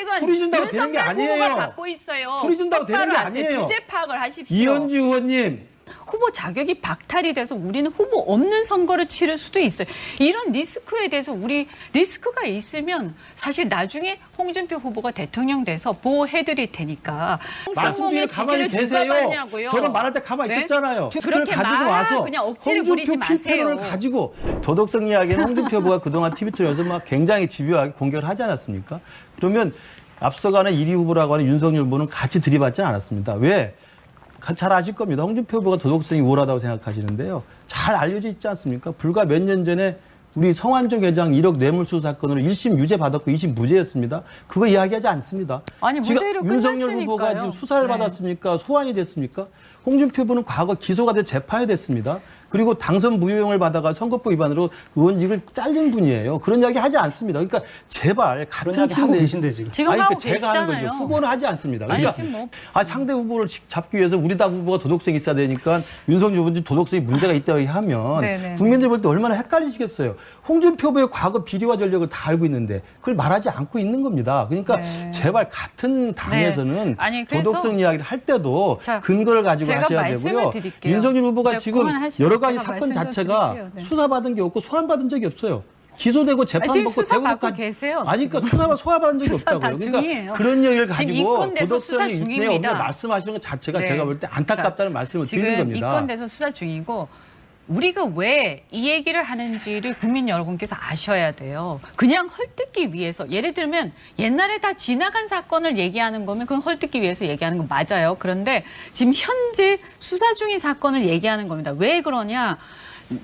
선택은 소리 준다고 되는 게 윤석열 아니에요. 후보가 받고 있어요. 소리 준다고 되는 게 똑바로 하세요. 아니에요. 주제 파악을 하십시오. 이현주 의원님. 후보 자격이 박탈이 돼서 우리는 후보 없는 선거를 치를 수도 있어요. 이런 리스크에 대해서 우리 리스크가 있으면 사실 나중에 홍준표 후보가 대통령 돼서 보호해드릴 테니까. 말씀 중에 가만히 계세요. 저는 말할 때 가만히 있었잖아요. 그렇게 가지고 와서 그냥 억지를 부리지 홍준표 필패를 마세요. 가지고 도덕성 이야기는 홍준표 후보가 그동안 TV 틀어서 막 굉장히 집요하게 공격을 하지 않았습니까? 그러면 앞서가는 1위 후보라고 하는 윤석열 후보는 같이 들이받지 않았습니다. 왜? 잘 아실 겁니다. 홍준표 후보가 도덕성이 우월하다고 생각하시는데요. 잘 알려져 있지 않습니까? 불과 몇 년 전에 우리 성완종 회장 1억 뇌물수수 사건으로 1심 유죄 받았고 2심 무죄였습니다. 그거 이야기하지 않습니다. 아니 무죄로 끝났으니까요. 윤석열 후보가 지금 수사를 받았습니까? 소환이 됐습니까? 홍준표 후보는 과거 기소가 돼 재판이 됐습니다. 그리고 당선 무효용을 받아가 선거법 위반으로 의원직을 잘린 분이에요. 그런 이야기 하지 않습니다. 그러니까 제발 같은 팀 하고 계신데 지금. 하고 제가 하는 거죠. 후보는 하지 않습니다. 그러니까 뭐. 상대 후보를 잡기 위해서 우리 당 후보가 도덕성이 있어야 되니까 윤석열 후보는 도덕성이 문제가 있다고 하면 국민들 볼 때 얼마나 헷갈리시겠어요. 홍준표 후보의 과거 비리와 전력을 다 알고 있는데 그걸 말하지 않고 있는 겁니다. 그러니까 제발 같은 당에서는 도덕성 이야기를 할 때도 근거를 가지고 하셔야 되고요. 윤석열 후보가 지금 여러 가지 사건 자체가 수사받은 게 없고 소환받은 적이 없어요. 기소되고 재판받고 대법까지 계세요. 아니 그러니까 소환받은 적이 없다고요. 그러니까 그런 얘기를 가지고 도덕성이 있네 없네 말씀하시는 것 자체가 제가 볼 때 안타깝다는 말씀을 드리는 겁니다. 지금 이건돼서 수사 중이고 우리가 왜 이 얘기를 하는지를 국민 여러분께서 아셔야 돼요. 그냥 헐뜯기 위해서. 예를 들면 옛날에 다 지나간 사건을 얘기하는 거면 그건 헐뜯기 위해서 얘기하는 거 맞아요. 그런데 지금 현재 수사 중인 사건을 얘기하는 겁니다. 왜 그러냐.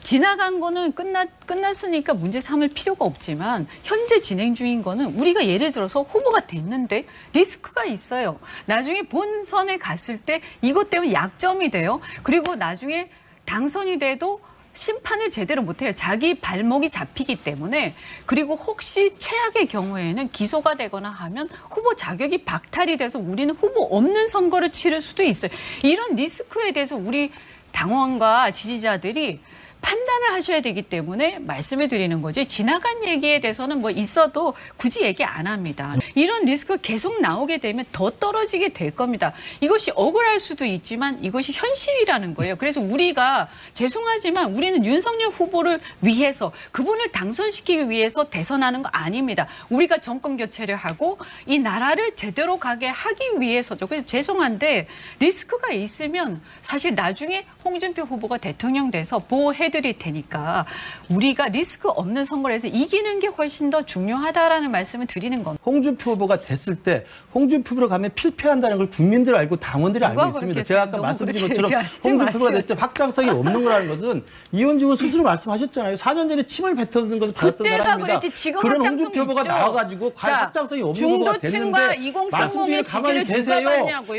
지나간 거는 끝났으니까 문제 삼을 필요가 없지만 현재 진행 중인 거는 우리가 예를 들어서 후보가 됐는데 리스크가 있어요. 나중에 본선에 갔을 때 이것 때문에 약점이 돼요. 그리고 나중에 당선이 돼도 심판을 제대로 못해요. 자기 발목이 잡히기 때문에. 그리고 혹시 최악의 경우에는 기소가 되거나 하면 후보 자격이 박탈이 돼서 우리는 후보 없는 선거를 치를 수도 있어요. 이런 리스크에 대해서 우리 당원과 지지자들이 판단을 하셔야 되기 때문에 말씀을 드리는 거지 지나간 얘기에 대해서는 뭐 있어도 굳이 얘기 안 합니다. 이런 리스크가 계속 나오게 되면 더 떨어지게 될 겁니다. 이것이 억울할 수도 있지만 이것이 현실이라는 거예요. 그래서 우리가 죄송하지만 우리는 윤석열 후보를 위해서 그분을 당선시키기 위해서 대선하는 거 아닙니다. 우리가 정권 교체를 하고 이 나라를 제대로 가게 하기 위해서죠. 그래서 죄송한데 리스크가 있으면 사실 나중에 홍준표 후보가 대통령 돼서 보호해드릴 테니까 우리가 리스크 없는 선거를 해서 이기는 게 훨씬 더 중요하다라는 말씀을 드리는 겁니다. 홍준표 후보가 됐을 때 홍준표 후보로 가면 필패한다는 걸 국민들이 알고 당원들이 알고 있습니다. 제가 아까 말씀드린 것처럼 홍준표 후보가 됐을 때 확장성이 없는 거라는 것은 이현주 의원 스스로 말씀하셨잖아요. 4년 전에 침을 뱉어준 것을 받았던 사람입니다. 그런 홍준표 후보가 나와가지고 과연 확장성이 없는 후보가 됐는데 말씀 중에 가만히 계세요.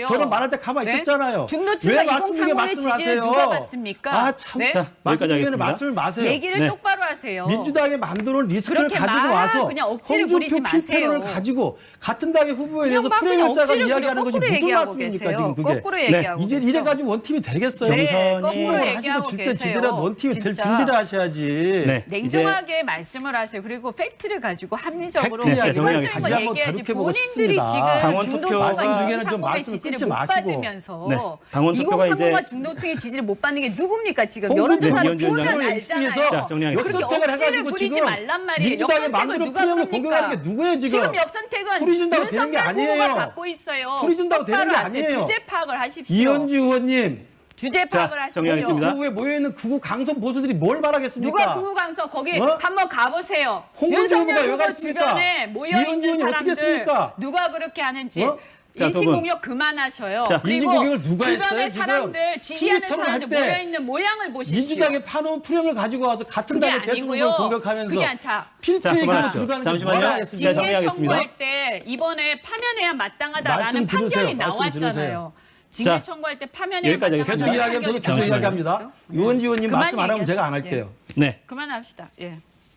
저는 말할 때 가만히 있었잖아요. 중도층과 2030의 지지를 누가 받습니까? 아 참. 자, 말씀 중에는 말씀을 마세요. 얘기를 똑바로 하세요. 민주당이 만들어온 리스크를 가지고 와서 그냥 억지를 부리지 마세요. 홍준표 가지고 같은 당의 후보에 대해서 프레임을 짜가 이야기하는 것이 무슨 말씀입니까 지금 그게. 거꾸로 얘기하고 이제 이래 가지고 원팀이 되겠어요. 거꾸로 하시고 질때 제대로 원팀이 될 준비를 하셔야지. 냉정하게 말씀을 하세요. 그리고 팩트를 가지고 합리적으로 객관적인 걸 얘기해야지. 본인들이 지금 중도층과 중에는 좀 말씀 지지를 못 받으면서 당원 투표가 이제 2030과 중도층의 지지를 못 받는 게 누굽니까 지금. 여론조사를 보면 알잖아요. 그렇게 억지를 부리지 말란 말이에요. 민주당이 만들어 프레임을 공격하는 게 누구예요 지금. 지금 역선택은 소리 준다고 되는 게 윤석열 후보가 아니에요. 받고 있어요. 소리 준다고 되는 게 아니에요. 주제 파악을 하십시오. 이현주 의원님. 주제 파악을 하십시오. 구에 모여있는 구구 강성 보수들이 뭘 바라겠습니까? 누가 구구 강성 거기 한번 가보세요. 윤석열 후보 주변에 모여있는 사람들 누가 그렇게 하는지. 인신공격 그만하셔요. 그리고 인신공격을 누가 주변의 했어요, 사람들 지지하는 사람들 모여있는 모양을 보십시오. 민주당의 파놓은 프레임을 가지고 와서 같은 당의 대통령을 공격하면서 그게 아니라 필패가 불가능한 잠시만요. 징계 청구할 때 이번에 파면해야 마땅하다라는 판결이 나왔잖아요. 징계 청구할 때 파면해야 마땅하다. 계속 이야기하면 저도 계속 이야기합니다. 의원님 말씀 안 하면 제가 안 할게요. 그만합시다. 예.